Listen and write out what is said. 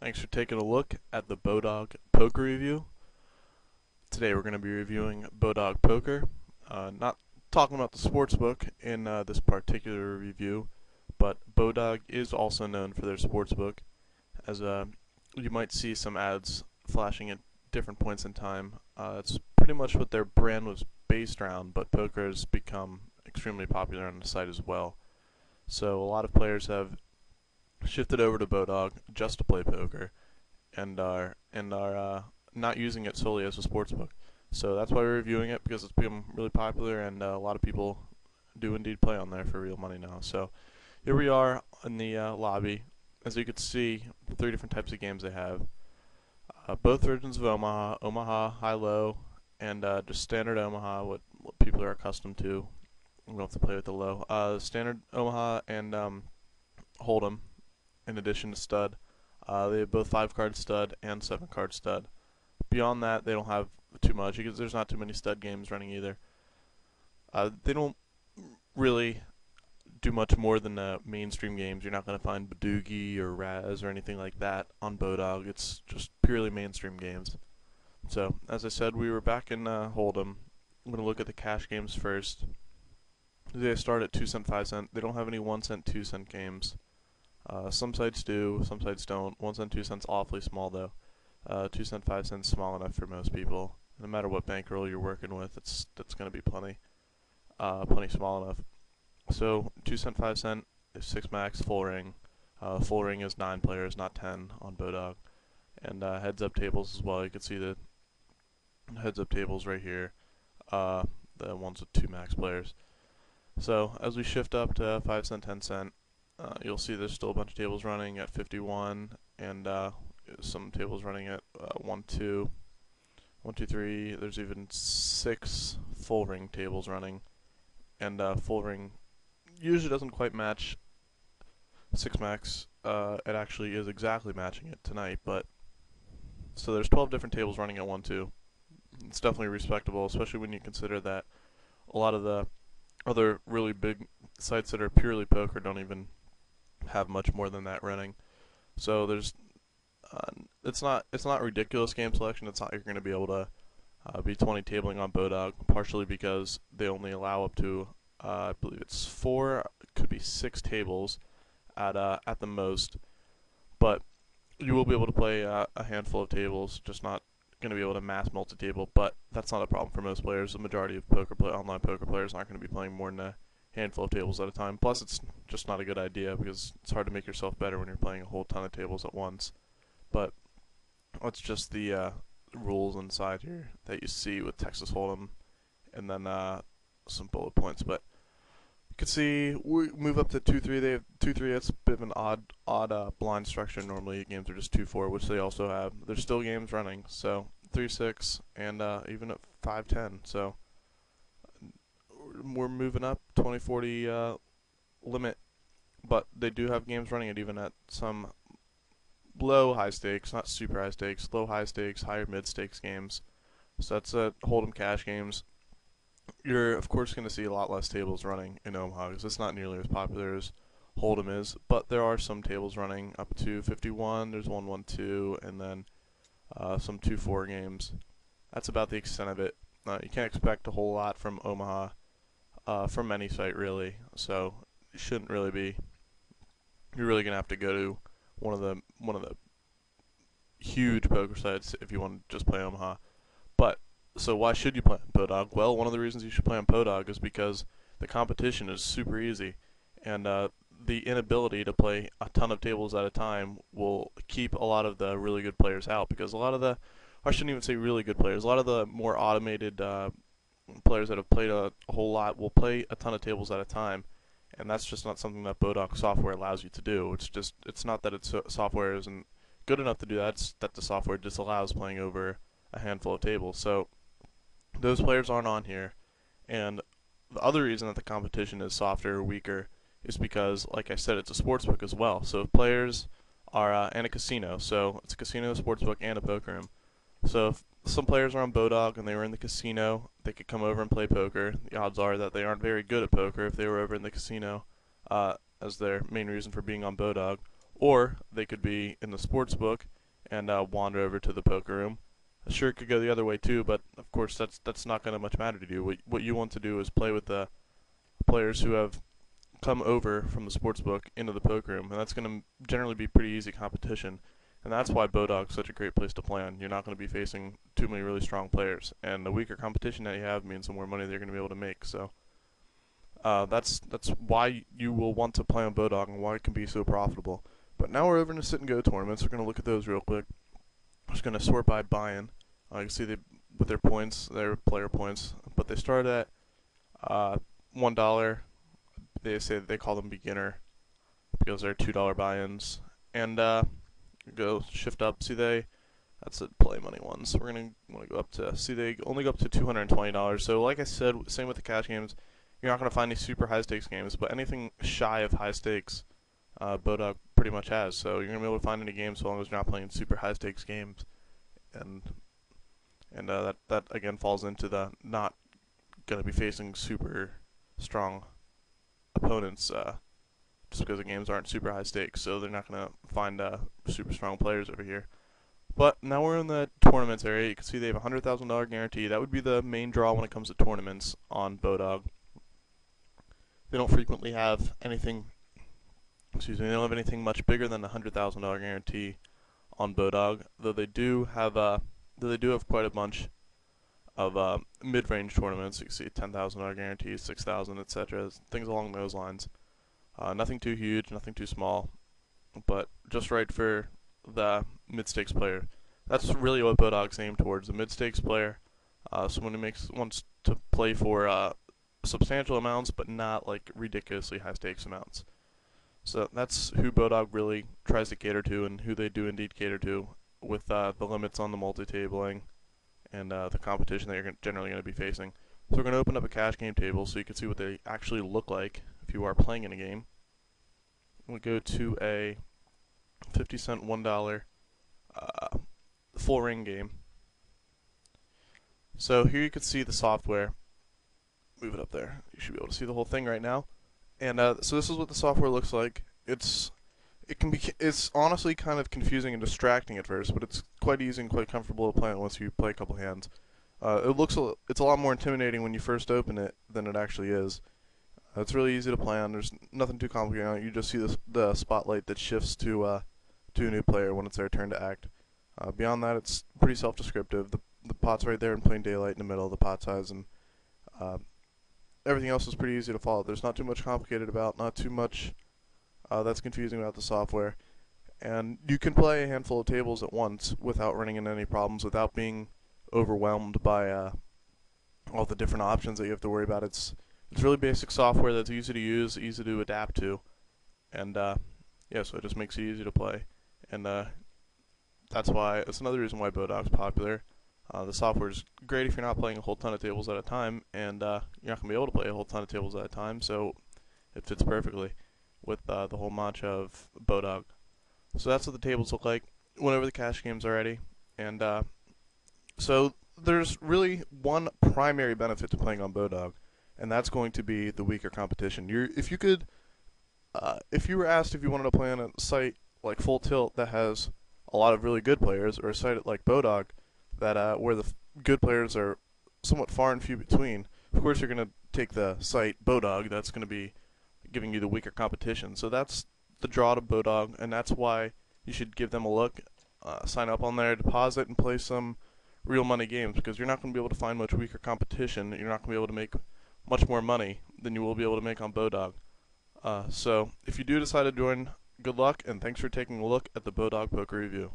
Thanks for taking a look at the Bodog Poker Review. Today we're going to be reviewing Bodog Poker. Not talking about the sportsbook in this particular review, but Bodog is also known for their sportsbook, as you might see some ads flashing at different points in time. It's pretty much what their brand was based around, but poker has become extremely popular on the site as well. So a lot of players have shifted over to Bodog just to play poker and are not using it solely as a sportsbook. So that's why we're reviewing it, because it's become really popular and a lot of people do indeed play on there for real money now. So here we are in the lobby. As you can see, three different types of games they have. Both versions of Omaha, Omaha high-low, and just standard Omaha, what people are accustomed to. We don't have to play with the low. Standard Omaha and Hold'em, in addition to stud. They have both 5-card stud and 7-card stud. Beyond that, they don't have too much, because there's not too many stud games running either. They don't really do much more than mainstream games. You're not going to find Bodoogie or Raz or anything like that on Bodog. It's just purely mainstream games. So, as I said, we were back in Hold'em. I'm going to look at the cash games first. They start at 2 cent, 5 cent. They don't have any 1 cent, 2 cent games. Some sites do, some sites don't. 1 cent, 2 cents awfully small though. 2 cent, 5 cents small enough for most people. No matter what bankroll you're working with, that's going to be plenty small enough. So 2 cent, 5 cent is 6 max full ring. Full ring is 9 players, not 10 on Bodog. And heads up tables as well. You can see the heads up tables right here. The ones with 2 max players. So as we shift up to 5 cent, 10 cent, you'll see there's still a bunch of tables running at 51, and some tables running at 1, 2, 1, 2, 3. There's even 6 full ring tables running, and full ring usually doesn't quite match 6 max. It actually is exactly matching it tonight, but so there's 12 different tables running at 1, 2. It's definitely respectable, especially when you consider that a lot of the other really big sites that are purely poker don't even have much more than that running. So there's it's not ridiculous game selection. It's not you're going to be able to be 20 tabling on Bodog, partially because they only allow up to I believe it's 4, could be 6 tables at the most. But you will be able to play a handful of tables, just not going to be able to mass multi-table. But that's not a problem for most players. The majority of online poker players aren't going to be playing more than a handful of tables at a time. Plus, it's just not a good idea, because it's hard to make yourself better when you're playing a whole ton of tables at once. But that's just the rules inside here that you see with Texas Hold'em, and then some bullet points. But you can see we move up to 2-3. They have 2-3. That's a bit of an odd blind structure. Normally games are just 2-4, which they also have. There's still games running. So 3-6 and even at 5-10. So we're moving up 20-40 limit, but they do have games running it even at some low high stakes, not super high stakes, low high stakes, higher mid stakes games. So that's Hold'em cash games. You're of course going to see a lot less tables running in Omaha, because it's not nearly as popular as Hold'em is, but there are some tables running up to 51. There's 1-1-2, and then some 2-4 games. That's about the extent of it. You can't expect a whole lot from Omaha, from any site really. So you shouldn't really be. You're really gonna have to go to one of the huge poker sites if you want to just play Omaha. But so why should you play on Bodog? Well, one of the reasons you should play on Bodog is because the competition is super easy, and the inability to play a ton of tables at a time will keep a lot of the really good players out, because a lot of the, I shouldn't even say really good players, a lot of the more automated players that have played a whole lot will play a ton of tables at a time, and that's just not something that Bodog software allows you to do. It's not that its software isn't good enough to do that, it's that the software disallows playing over a handful of tables. So those players aren't on here, and the other reason that the competition is softer or weaker is because, like I said, it's a sportsbook as well. So players are and a casino. So it's a casino, a sportsbook, and a poker room. So if some players are on Bodog and they were in the casino, they could come over and play poker. The odds are that they aren't very good at poker if they were over in the casino, as their main reason for being on Bodog. or they could be in the sports book and wander over to the poker room. Sure, it could go the other way too, but of course that's not going to much matter to you. What you want to do is play with the players who have come over from the sports book into the poker room, and that's going to generally be pretty easy competition. And that's why Bodog's such a great place to play on. You're not going to be facing too many really strong players, and the weaker competition that you have means the more money they're going to be able to make. So that's why you will want to play on Bodog and why it can be so profitable. But now we're over into sit and go tournaments. We're going to look at those real quick. I'm just going to sort by buy-in. You can see with their points, their player points, but they start at $1. They call them beginner because they're $2 buy-ins, and go shift up. That's the play money ones. We're gonna want to go up to they only go up to $220. So like I said, same with the cash games. You're not gonna find any super high stakes games, but anything shy of high stakes, Bodog pretty much has. So you're gonna be able to find any games so long as you're not playing super high stakes games, and that again falls into the not gonna be facing super strong opponents. Just because the games aren't super high stakes, so they're not going to find super strong players over here. But now we're in the tournaments area. You can see they have a $100,000 guarantee. That would be the main draw when it comes to tournaments on Bodog. They don't frequently have anything, they don't have anything much bigger than the $100,000 guarantee on Bodog, though they do have quite a bunch of mid-range tournaments. You can see $10,000 guarantee, $6,000, etc. Things along those lines. Nothing too huge, nothing too small, but just right for the mid-stakes player. That's really what Bodog's aimed towards, the mid-stakes player, someone who wants to play for substantial amounts, but not like ridiculously high-stakes amounts. So that's who Bodog really tries to cater to, and who they do indeed cater to, with the limits on the multi-tabling and the competition that you're generally going to be facing. So we're going to open up a cash game table so you can see what they actually look like if you are playing in a game. We'll go to a 50-cent $1 full ring game. So here you can see the software. Move it up there. You should be able to see the whole thing right now. And so this is what the software looks like. It's honestly kind of confusing and distracting at first, but it's quite easy and quite comfortable to play it once you play a couple hands. It's a lot more intimidating when you first open it than it actually is. It's really easy to play on. There's nothing too complicated on it. You just see the spotlight that shifts to a new player when it's their turn to act. Beyond that, it's pretty self-descriptive. The pot's right there in plain daylight in the middle of the pot size, and everything else is pretty easy to follow. There's not too much complicated about, not too much that's confusing about the software. And you can play a handful of tables at once without running into any problems, without being overwhelmed by all the different options that you have to worry about. It's really basic software that's easy to use, easy to adapt to, and yeah, so it just makes it easy to play. And that's another reason why Bodog's popular. The software is great if you're not playing a whole ton of tables at a time, and you're not going to be able to play a whole ton of tables at a time, so it fits perfectly with the whole mantra of Bodog. So that's what the tables look like whenever the cash games are ready. And so there's really one primary benefit to playing on Bodog, and that's going to be the weaker competition. If you were asked if you wanted to play on a site like Full Tilt that has a lot of really good players, or a site like Bodog that where the good players are somewhat far and few between, of course you're going to take the site Bodog that's going to be giving you the weaker competition. So that's the draw to Bodog, and that's why you should give them a look. Sign up on there, deposit, and play some real money games, because you're not going to be able to find much weaker competition. You're not going to be able to make much more money than you will be able to make on Bodog. So if you do decide to join, good luck, and thanks for taking a look at the Bodog Poker Review.